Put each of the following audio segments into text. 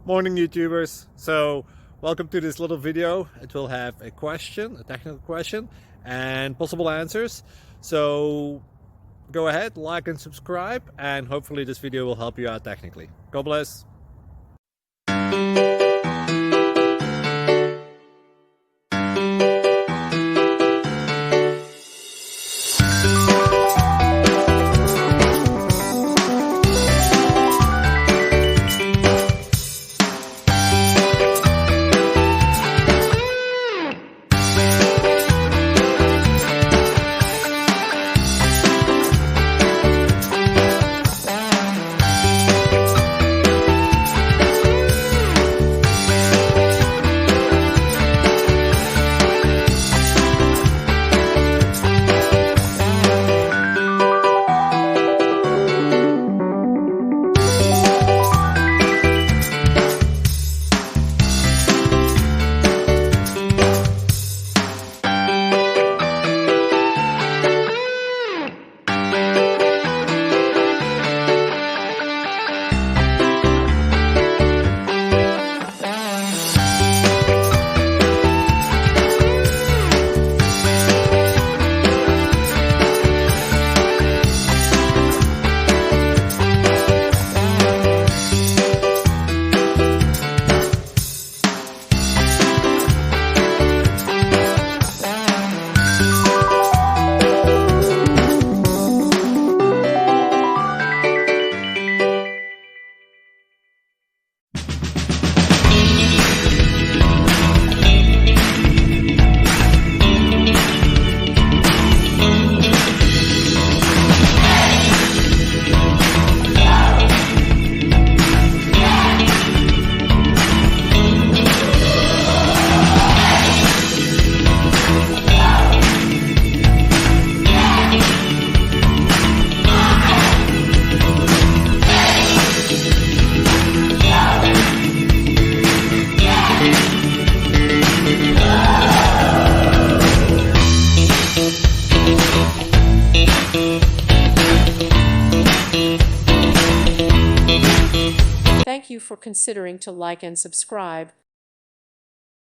Morning YouTubers. So welcome to this little video. It will have a question, a technical question, and possible answers. So go ahead, like and subscribe, and hopefully this video will help you out technically. God bless. Thank you for considering to like and subscribe.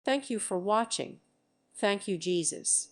Thank you for watching. Thank you, Jesus.